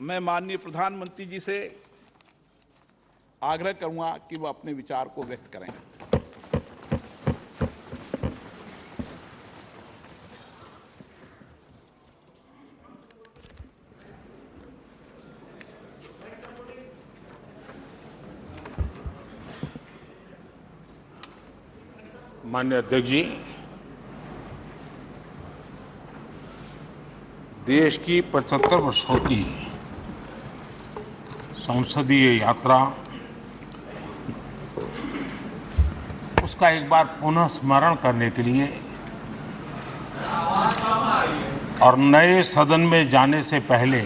मैं माननीय प्रधानमंत्री जी से आग्रह करूंगा कि वो अपने विचार को व्यक्त करें। माननीय अध्यक्ष जी, देश की 75 वर्षों की संसदीय यात्रा, उसका एक बार पुनः स्मरण करने के लिए और नए सदन में जाने से पहले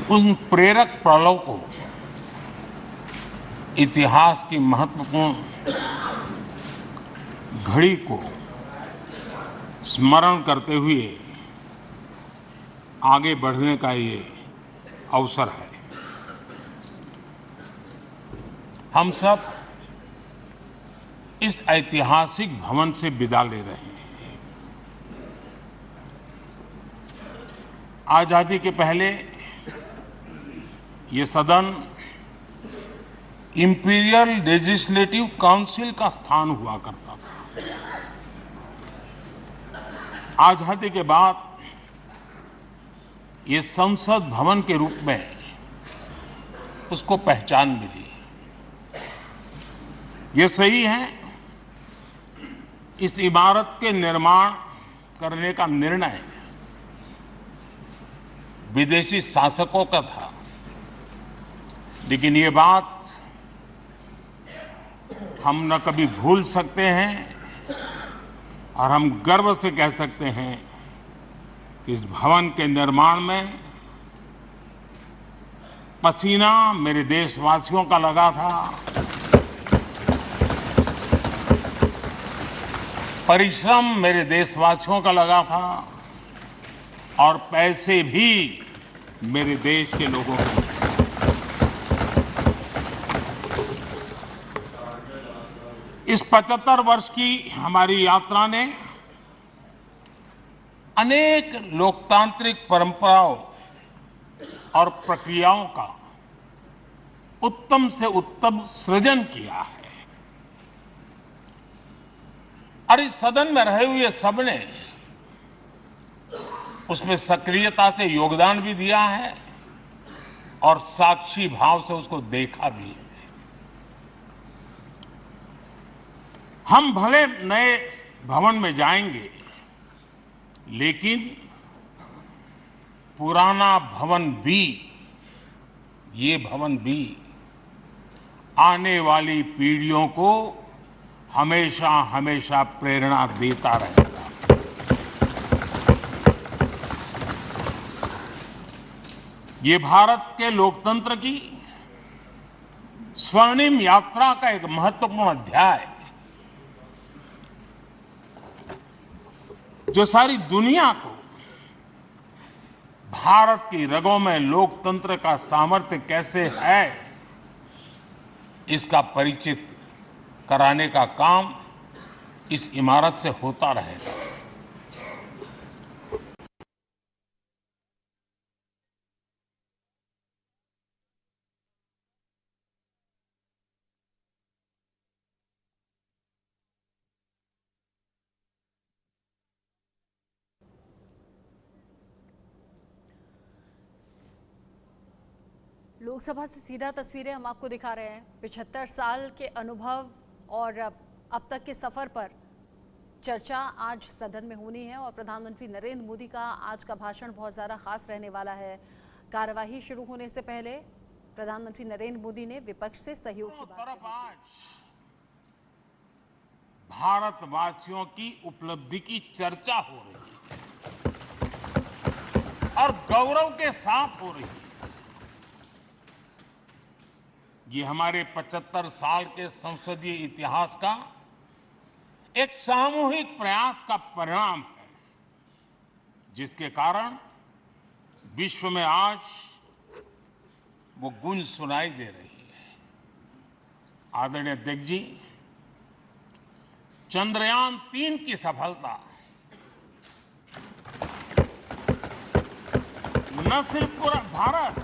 उन प्रेरक पलों को, इतिहास की महत्वपूर्ण घड़ी को स्मरण करते हुए आगे बढ़ने का ये अवसर है। हम सब इस ऐतिहासिक भवन से विदा ले रहे हैं। आजादी के पहले ये सदन इंपीरियल लेजिस्लेटिव काउंसिल का स्थान हुआ करता था। आजादी के बाद ये संसद भवन के रूप में उसको पहचान मिली। ये सही है, इस इमारत के निर्माण करने का निर्णय विदेशी शासकों का था, लेकिन ये बात हम न कभी भूल सकते हैं और हम गर्व से कह सकते हैं कि इस भवन के निर्माण में पसीना मेरे देशवासियों का लगा था, परिश्रम मेरे देशवासियों का लगा था और पैसे भी मेरे देश के लोगों के। इस 75 वर्ष की हमारी यात्रा ने अनेक लोकतांत्रिक परंपराओं और प्रक्रियाओं का उत्तम से उत्तम सृजन किया है और इस सदन में रहे हुए सबने उसमें सक्रियता से योगदान भी दिया है और साक्षी भाव से उसको देखा भी है। हम भले नए भवन में जाएंगे, लेकिन पुराना भवन भी, ये भवन भी आने वाली पीढ़ियों को हमेशा हमेशा प्रेरणा देता रहेगा। ये भारत के लोकतंत्र की स्वर्णिम यात्रा का एक महत्वपूर्ण अध्याय, जो सारी दुनिया को भारत की रगों में लोकतंत्र का सामर्थ्य कैसे है, इसका परिचित कराने का काम इस इमारत से होता रहेगा। लोकसभा से सीधा तस्वीरें हम आपको दिखा रहे हैं। 75 साल के अनुभव और अब तक के सफर पर चर्चा आज सदन में होनी है और प्रधानमंत्री नरेंद्र मोदी का आज का भाषण बहुत ज़्यादा खास रहने वाला है। कार्यवाही शुरू होने से पहले प्रधानमंत्री नरेंद्र मोदी ने विपक्ष से सहयोग की बात कही। भारतवासियों की उपलब्धि की चर्चा हो रही है और गौरव के साथ हो रही है। ये हमारे 75 साल के संसदीय इतिहास का एक सामूहिक प्रयास का परिणाम है, जिसके कारण विश्व में आज वो गूंज सुनाई दे रही है। आदरणीय अध्यक्ष जी, चंद्रयान-3 की सफलता न सिर्फ पूरा भारत,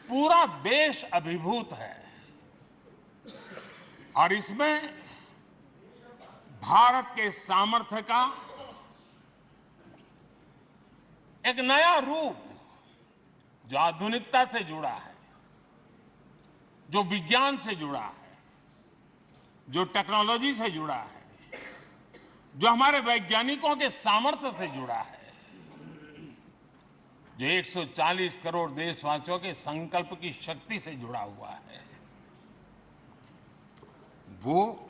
पूरा देश अभिभूत है और इसमें भारत के सामर्थ्य का एक नया रूप जो आधुनिकता से जुड़ा है, जो विज्ञान से जुड़ा है, जो टेक्नोलॉजी से जुड़ा है, जो हमारे वैज्ञानिकों के सामर्थ्य से जुड़ा है, जो 140 करोड़ देशवासियों के संकल्प की शक्ति से जुड़ा हुआ है, वो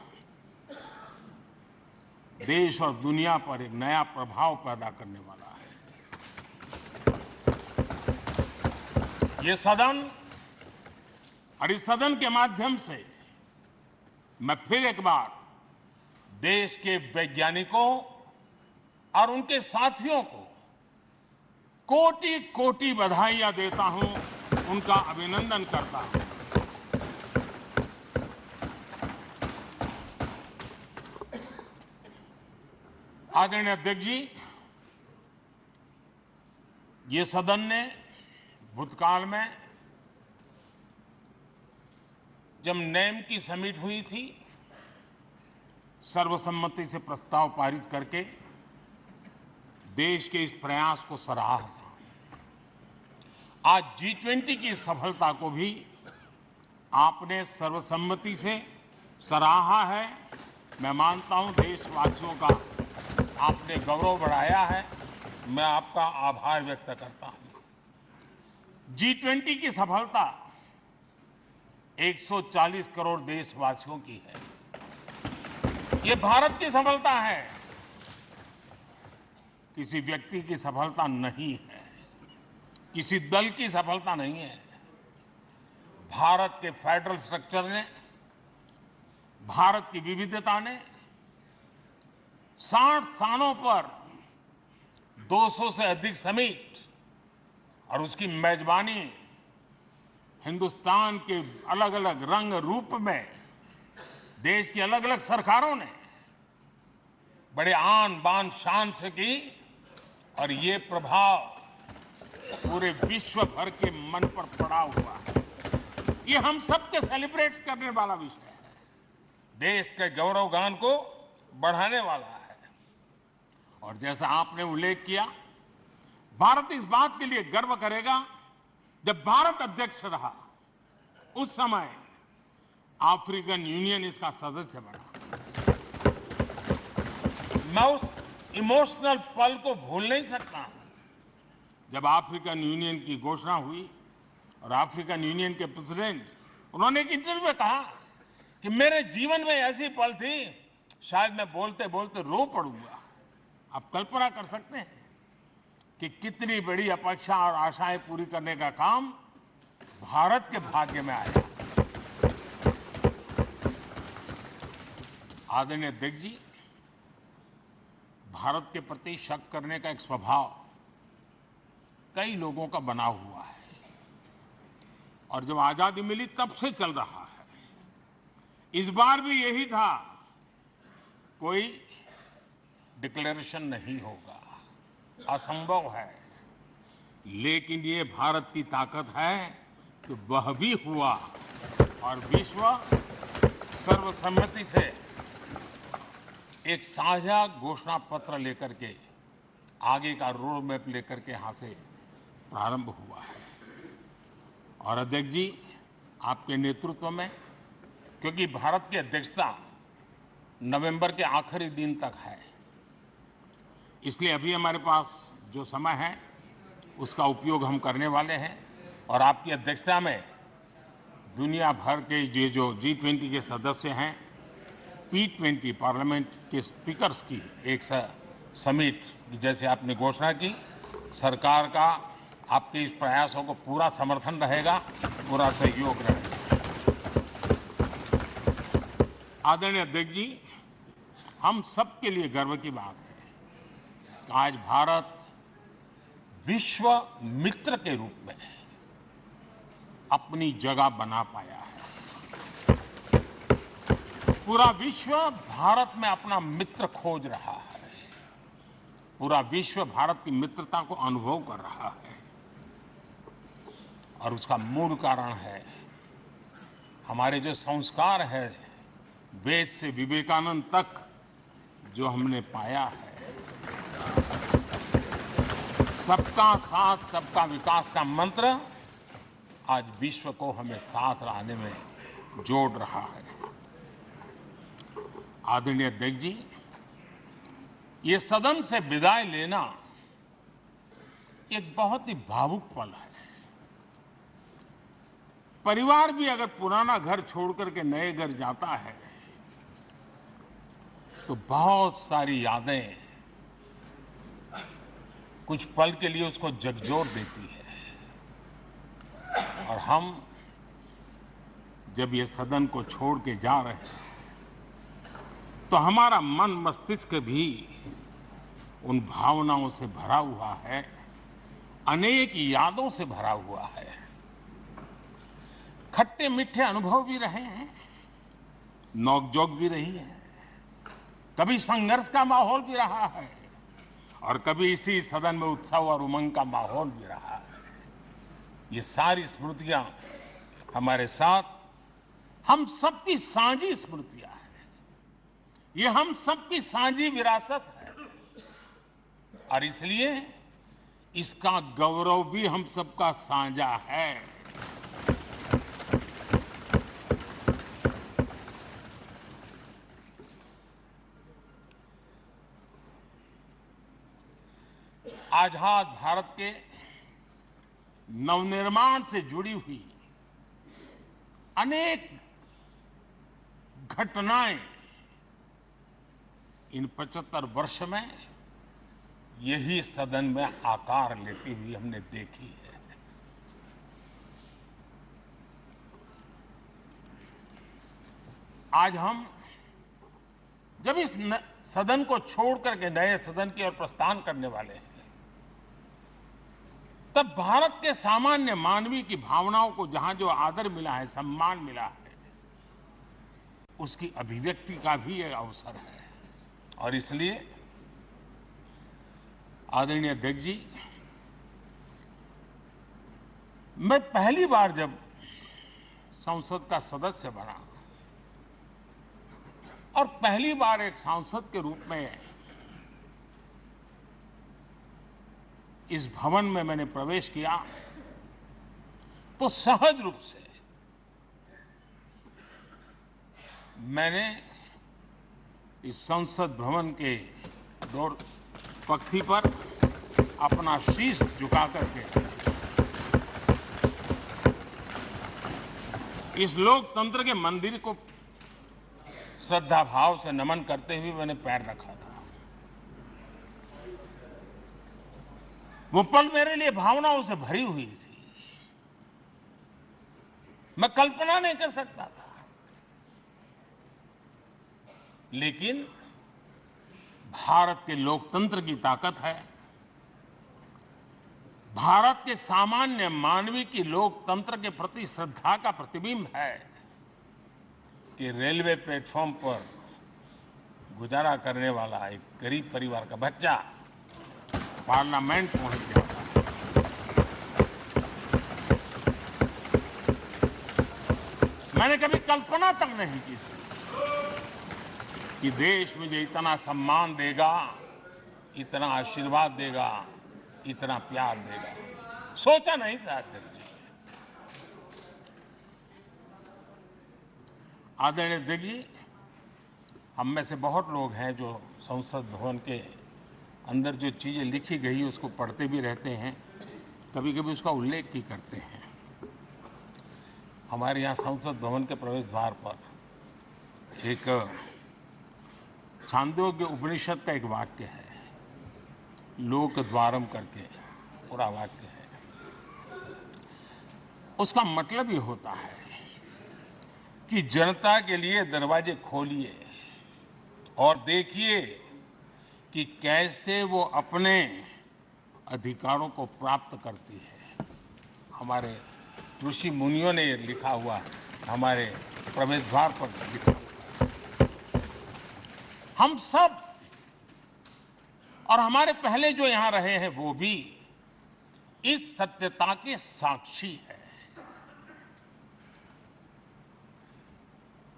देश और दुनिया पर एक नया प्रभाव पैदा करने वाला है। ये सदन और इस सदन के माध्यम से मैं फिर एक बार देश के वैज्ञानिकों और उनके साथियों को कोटि कोटि बधाइयां देता हूं, उनका अभिनंदन करता हूं। आदरणीय अध्यक्ष जी, ये सदन ने भूतकाल में जब नेम की समिट हुई थी, सर्वसम्मति से प्रस्ताव पारित करके देश के इस प्रयास को सराहा था। आज G20 की सफलता को भी आपने सर्वसम्मति से सराहा है। मैं मानता हूं देशवासियों का आपने गौरव बढ़ाया है, मैं आपका आभार व्यक्त करता हूं। G20 की सफलता 140 करोड़ देशवासियों की है। ये भारत की सफलता है, किसी व्यक्ति की सफलता नहीं है, किसी दल की सफलता नहीं है। भारत के फेडरल स्ट्रक्चर ने, भारत की विविधता ने 60 स्थानों पर 200 से अधिक समिट और उसकी मेजबानी हिंदुस्तान के अलग अलग रंग रूप में देश की अलग अलग सरकारों ने बड़े आन बान शान से की और ये प्रभाव पूरे विश्व भर के मन पर पड़ा हुआ है। ये हम सबके सेलिब्रेट करने वाला विषय है, देश के गौरवगान को बढ़ाने वाला है। और जैसा आपने उल्लेख किया, भारत इस बात के लिए गर्व करेगा, जब भारत अध्यक्ष रहा उस समय अफ्रीकन यूनियन इसका सदस्य बना। मैं उस इमोशनल पल को भूल नहीं सकता हूं जब अफ्रीकन यूनियन की घोषणा हुई और अफ्रीकन यूनियन के प्रेसिडेंट, उन्होंने एक इंटरव्यू में कहा कि मेरे जीवन में ऐसी पल थी शायद मैं बोलते बोलते रो पड़ूंगा। आप कल्पना कर सकते हैं कि कितनी बड़ी अपेक्षा और आशाएं पूरी करने का काम भारत के भाग्य में आया। आदरणीय अध्यक्ष जी, भारत के प्रति शक करने का एक स्वभाव कई लोगों का बना हुआ है और जब आजादी मिली तब से चल रहा है। इस बार भी यही था, कोई डिक्लेरेशन नहीं होगा, असंभव है। लेकिन ये भारत की ताकत है कि वह भी हुआ और विश्व सर्वसम्मति से एक साझा घोषणा पत्र लेकर के आगे का रोड मैप लेकर के यहां से प्रारंभ हुआ है। और अध्यक्ष जी, आपके नेतृत्व में, क्योंकि भारत की अध्यक्षता नवंबर के आखिरी दिन तक है, इसलिए अभी हमारे पास जो समय है उसका उपयोग हम करने वाले हैं और आपकी अध्यक्षता में दुनिया भर के ये जो G20 के सदस्य हैं, P20 पार्लियामेंट के स्पीकर्स की एक समिट जैसे आपने घोषणा की, सरकार का आपके इस प्रयासों को पूरा समर्थन रहेगा, पूरा सहयोग रहेगा। आदरणीय अध्यक्ष जी, हम सबके लिए गर्व की बात है कि आज भारत विश्व मित्र के रूप में अपनी जगह बना पाया है। पूरा विश्व भारत में अपना मित्र खोज रहा है। पूरा विश्व भारत की मित्रता को अनुभव कर रहा है और उसका मूल कारण है हमारे जो संस्कार है, वेद से विवेकानंद तक जो हमने पाया है। सबका साथ सबका विकास का मंत्र आज विश्व को हमें साथ लाने में जोड़ रहा है। आदरणीय अध्यक्ष जी, ये सदन से विदाई लेना एक बहुत ही भावुक पल है। परिवार भी अगर पुराना घर छोड़कर के नए घर जाता है तो बहुत सारी यादें कुछ पल के लिए उसको झकझोर देती है। और हम जब ये सदन को छोड़ के जा रहे हैं तो हमारा मन मस्तिष्क भी उन भावनाओं से भरा हुआ है, अनेक यादों से भरा हुआ है। खट्टे मीठे अनुभव भी रहे हैं, नोकझोंक भी रही है, कभी संघर्ष का माहौल भी रहा है और कभी इसी सदन में उत्सव और उमंग का माहौल भी रहा है। ये सारी स्मृतियां हमारे साथ हम सबकी साझी स्मृतियां हैं। ये हम सबकी साझी विरासत है और इसलिए इसका गौरव भी हम सबका साझा है। आजाद भारत के नवनिर्माण से जुड़ी हुई अनेक घटनाएं इन 75 वर्ष में यही सदन में आकार लेती हुई हमने देखी है। आज हम जब इस सदन को छोड़ करके नए सदन की ओर प्रस्थान करने वाले हैं तब भारत के सामान्य मानवीय की भावनाओं को जहां जो आदर मिला है, सम्मान मिला है, उसकी अभिव्यक्ति का भी एक अवसर है। और इसलिए आदरणीय अध्यक्ष जी, मैं पहली बार जब संसद का सदस्य बना और पहली बार एक सांसद के रूप में इस भवन में मैंने प्रवेश किया तो सहज रूप से मैंने इस संसद भवन के दौर पक्ति पर अपना शीश झुका करके इस लोकतंत्र के मंदिर को श्रद्धा भाव से नमन करते हुए मैंने पैर रखा था। वो पल मेरे लिए भावनाओं से भरी हुई थी। मैं कल्पना नहीं कर सकता था, लेकिन भारत के लोकतंत्र की ताकत है, भारत के सामान्य मानवीय की लोकतंत्र के प्रति श्रद्धा का प्रतिबिंब है कि रेलवे प्लेटफॉर्म पर गुजारा करने वाला एक गरीब परिवार का बच्चा पार्लियामेंट पहुंच गया। मैंने कभी कल्पना तक नहीं की थी कि देश मुझे इतना सम्मान देगा, इतना आशीर्वाद देगा, इतना प्यार देगा। सोचा नहीं था अध्यक्ष जी। आदरणीय अध्यक्ष जी, हम में से बहुत लोग हैं जो संसद भवन के अंदर जो चीज़ें लिखी गई उसको पढ़ते भी रहते हैं, कभी कभी उसका उल्लेख भी करते हैं। हमारे यहाँ संसद भवन के प्रवेश द्वार पर एक छांदोग्य उपनिषद का एक वाक्य है, लोक द्वारम करके पूरा वाक्य है। उसका मतलब ये होता है कि जनता के लिए दरवाजे खोलिए और देखिए कि कैसे वो अपने अधिकारों को प्राप्त करती है। हमारे ऋषि मुनियों ने ये लिखा हुआ हमारे प्रवेश द्वार पर लिखा हुआ है। हम सब और हमारे पहले जो यहां रहे हैं वो भी इस सत्यता के साक्षी है।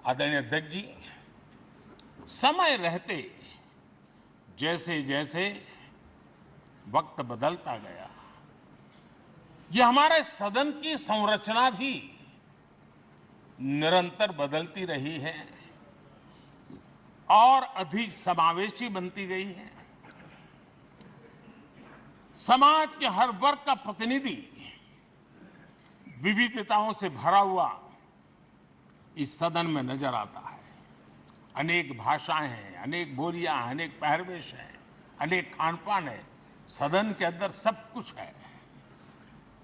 आदरणीय अध्यक्ष जी, समय रहते जैसे जैसे वक्त बदलता गया, यह हमारे सदन की संरचना भी निरंतर बदलती रही है और अधिक समावेशी बनती गई है। समाज के हर वर्ग का प्रतिनिधि विविधताओं से भरा हुआ इस सदन में नजर आता है। अनेक भाषाएं हैं, अनेक बोलियां हैं, अनेक पहरवेश हैं, अनेक खान-पान है। सदन के अंदर सब कुछ है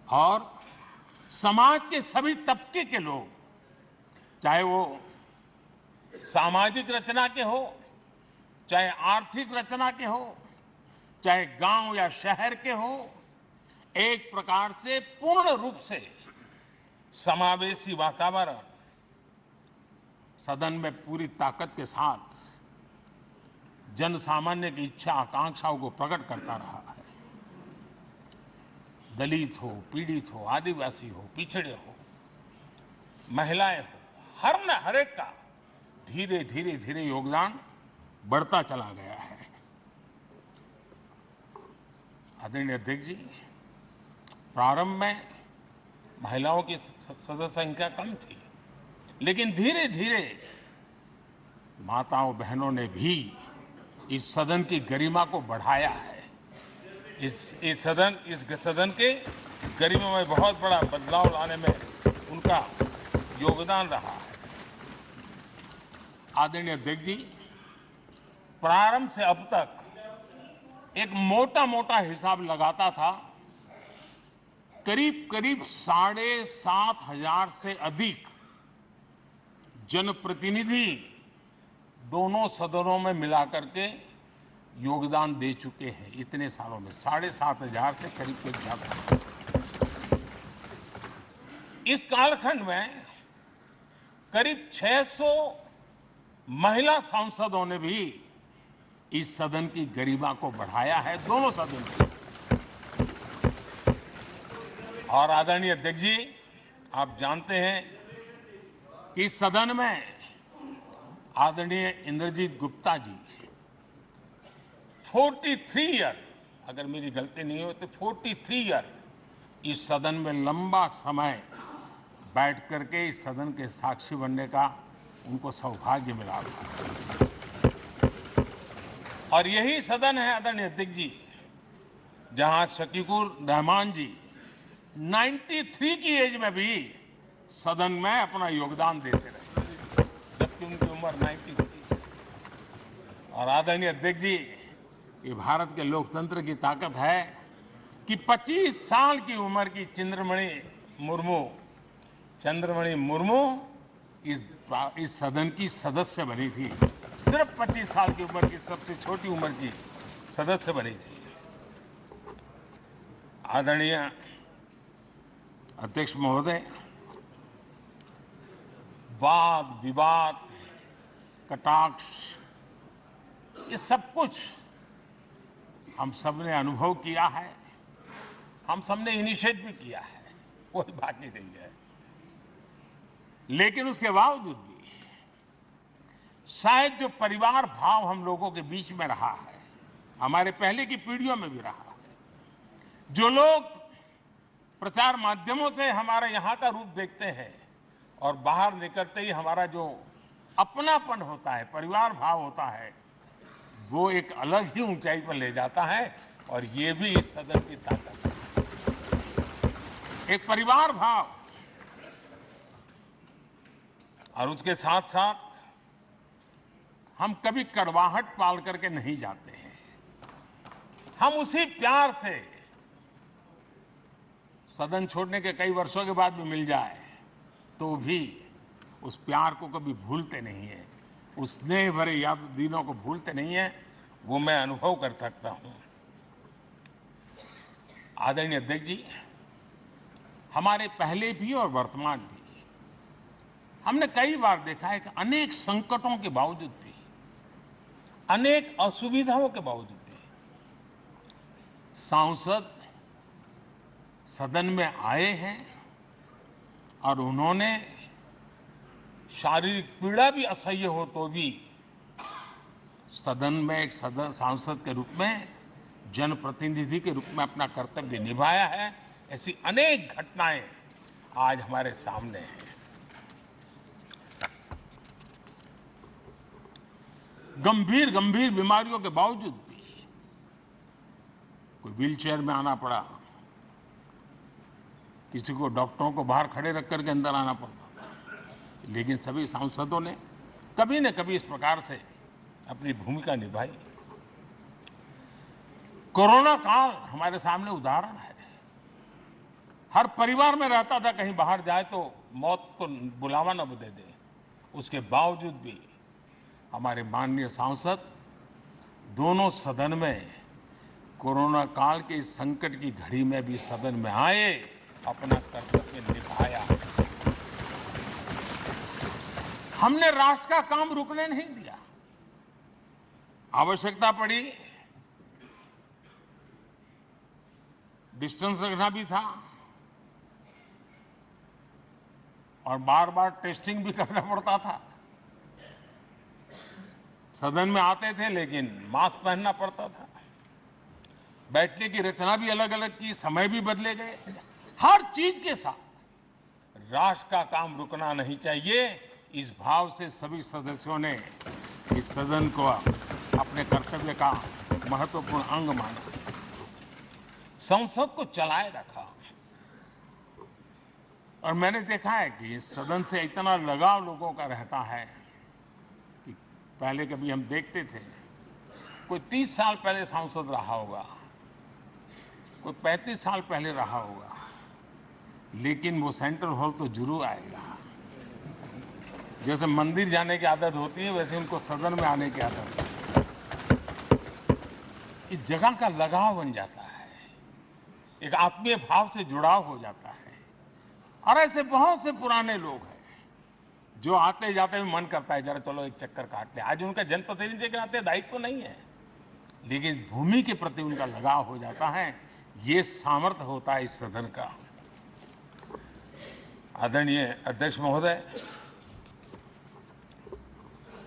और समाज के सभी तबके के लोग, चाहे वो सामाजिक रचना के हो, चाहे आर्थिक रचना के हो, चाहे गांव या शहर के हो, एक प्रकार से पूर्ण रूप से समावेशी वातावरण सदन में पूरी ताकत के साथ जन सामान्य की इच्छा आकांक्षाओं को प्रकट करता रहा है। दलित हो, पीड़ित हो, आदिवासी हो, पिछड़े हो, महिलाएं हो, हर एक का धीरे धीरे धीरे योगदान बढ़ता चला गया है। आदरणीय अध्यक्ष जी, प्रारंभ में महिलाओं की सदस्य संख्या कम थी, लेकिन धीरे धीरे माताओं बहनों ने भी इस सदन की गरिमा को बढ़ाया है। इस सदन के गरिमा में बहुत बड़ा बदलाव लाने में उनका योगदान रहा है। आदरणीय अध्यक्ष जी, प्रारंभ से अब तक एक मोटा हिसाब लगाता था, करीब 7,500 से अधिक जनप्रतिनिधि दोनों सदनों में मिलाकर के योगदान दे चुके हैं। इतने सालों में 7,500 से करीब ज्यादा। इस कालखंड में करीब 600 महिला सांसदों ने भी इस सदन की गरिमा को बढ़ाया है, दोनों सदन की। और आदरणीय अध्यक्ष जी, आप जानते हैं कि इस सदन में आदरणीय इंद्रजीत गुप्ता जी 43 ईयर, अगर मेरी गलती नहीं हो तो 43 ईयर इस सदन में लंबा समय बैठ करके इस सदन के साक्षी बनने का उनको सौभाग्य मिला। और यही सदन है आदरणीय अध्यक्ष जी, जहां शकीकुर रहमान जी 93 की एज में भी सदन में अपना योगदान देते रहे, जबकि उनकी उम्र 90 थी। और आदरणीय अध्यक्ष जी, ये भारत के लोकतंत्र की ताकत है कि 25 साल की उम्र की चंद्रमणि मुर्मू इस सदन की सदस्य बनी थी। सिर्फ 25 साल की उम्र की, सबसे छोटी उम्र की सदस्य बनी थी। आदरणीय अध्यक्ष महोदय, वाद विवाद, कटाक्ष, ये सब कुछ हम सब ने अनुभव किया है, हम सब ने इनिशिएट भी किया है, कोई बाकी नहीं है। लेकिन उसके बावजूद भी शायद जो परिवार भाव हम लोगों के बीच में रहा है, हमारे पहले की पीढ़ियों में भी रहा है, जो लोग प्रचार माध्यमों से हमारे यहाँ का रूप देखते हैं और बाहर निकलते ही हमारा जो अपनापन होता है, परिवार भाव होता है, वो एक अलग ही ऊंचाई पर ले जाता है। और ये भी इस सदन की ताकत है, एक परिवार भाव। और उसके साथ साथ हम कभी कड़वाहट पाल करके नहीं जाते हैं, हम उसी प्यार से सदन छोड़ने के कई वर्षों के बाद भी मिल जाए तो भी उस प्यार को कभी भूलते नहीं है, उस स्नेह भरे याद दिनों को भूलते नहीं है। वो मैं अनुभव कर सकता हूं। आदरणीय अध्यक्ष जी, हमारे पहले भी और वर्तमान भी हमने कई बार देखा है कि अनेक संकटों के बावजूद भी अनेक असुविधाओं के बावजूद भी सांसद सदन में आए हैं और उन्होंने शारीरिक पीड़ा भी असह्य हो तो भी सदन में एक सांसद के रूप में, जनप्रतिनिधि के रूप में अपना कर्तव्य निभाया है। ऐसी अनेक घटनाएं आज हमारे सामने हैं। गंभीर गंभीर बीमारियों के बावजूद भी कोई व्हीलचेयर में आना पड़ा, किसी को डॉक्टरों को बाहर खड़े रख करके अंदर आना पड़ता था, लेकिन सभी सांसदों ने कभी न कभी इस प्रकार से अपनी भूमिका निभाई। कोरोना काल हमारे सामने उदाहरण है। हर परिवार में रहता था कहीं बाहर जाए तो मौत को बुलावा न दे दे, उसके बावजूद भी हमारे माननीय सांसद दोनों सदन में कोरोना काल के इस संकट की घड़ी में भी सदन में आए, अपना कर्तव्य निभाया। हमने राष्ट्र का काम रुकने नहीं दिया। आवश्यकता पड़ी, डिस्टेंस रखना भी था और बार बार टेस्टिंग भी करना पड़ता था। सदन में आते थे लेकिन मास्क पहनना पड़ता था। बैठने की रचना भी अलग अलग की, समय भी बदले गए। हर चीज के साथ राष्ट्र का काम रुकना नहीं चाहिए, इस भाव से सभी सदस्यों ने इस सदन को अपने कर्तव्य का महत्वपूर्ण अंग माना, संसद को चलाए रखा। और मैंने देखा है कि इस सदन से इतना लगाव लोगों का रहता है कि पहले कभी हम देखते थे कोई 30 साल पहले सांसद रहा होगा, कोई 35 साल पहले रहा होगा, लेकिन वो सेंट्रल हॉल तो जरूर आएगा। जैसे मंदिर जाने की आदत होती है वैसे उनको सदन में आने की आदत है। इस जगह का लगाव बन जाता है, एक आत्मीय भाव से जुड़ाव हो जाता है। और ऐसे बहुत से पुराने लोग हैं जो आते जाते हुए मन करता है जरा चलो एक चक्कर काट ले। आज उनका जनप्रतिनिधि के नाते दायित्व तो नहीं है, लेकिन भूमि के प्रति उनका लगाव हो जाता है। ये सामर्थ्य होता है इस सदन का। आदरणीय अध्यक्ष महोदय,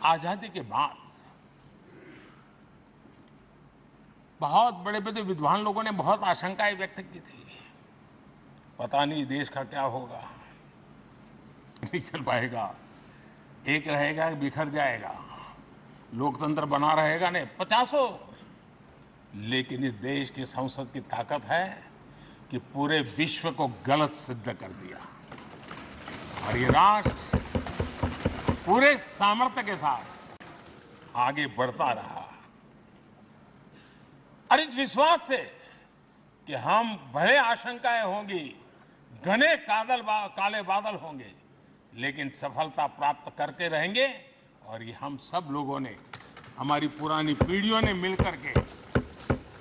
आजादी के बाद बहुत बड़े बड़े विद्वान लोगों ने बहुत आशंकाएं व्यक्त की थी, पता नहीं देश का क्या होगा, नहीं चल पाएगा, एक रहेगा बिखर जाएगा, लोकतंत्र बना रहेगा नहीं, 50। लेकिन इस देश की संसद की ताकत है कि पूरे विश्व को गलत सिद्ध कर दिया और ये राष्ट्र पूरे सामर्थ्य के साथ आगे बढ़ता रहा। और इस विश्वास से कि हम भले आशंकाएं होंगी, घने काले बादल होंगे, लेकिन सफलता प्राप्त करते रहेंगे। और ये हम सब लोगों ने, हमारी पुरानी पीढ़ियों ने मिलकर के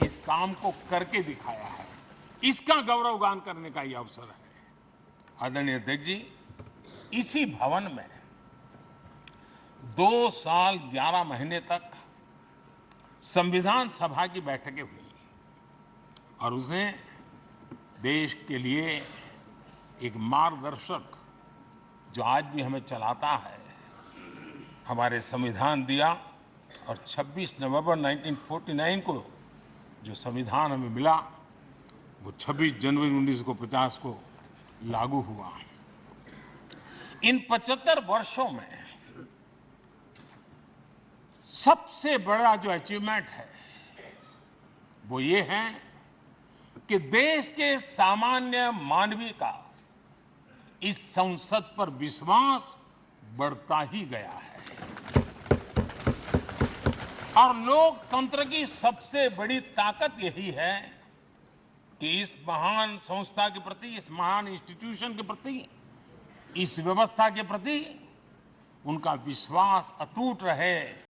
इस काम को करके दिखाया है। इसका गौरवगान करने का ये अवसर है। आदरणीय अध्यक्ष जी, इसी भवन में 2 साल 11 महीने तक संविधान सभा की बैठकें हुई और उसने देश के लिए एक मार्गदर्शक जो आज भी हमें चलाता है, हमारे संविधान दिया। और 26 नवंबर 1949 को जो संविधान हमें मिला वो 26 जनवरी 1950 को लागू हुआ। इन 75 वर्षों में सबसे बड़ा जो अचीवमेंट है वो ये है कि देश के सामान्य मानवी का इस संसद पर विश्वास बढ़ता ही गया है। और लोकतंत्र की सबसे बड़ी ताकत यही है कि इस महान संस्था के प्रति, इस महान इंस्टीट्यूशन के प्रति, इस व्यवस्था के प्रति उनका विश्वास अटूट रहे।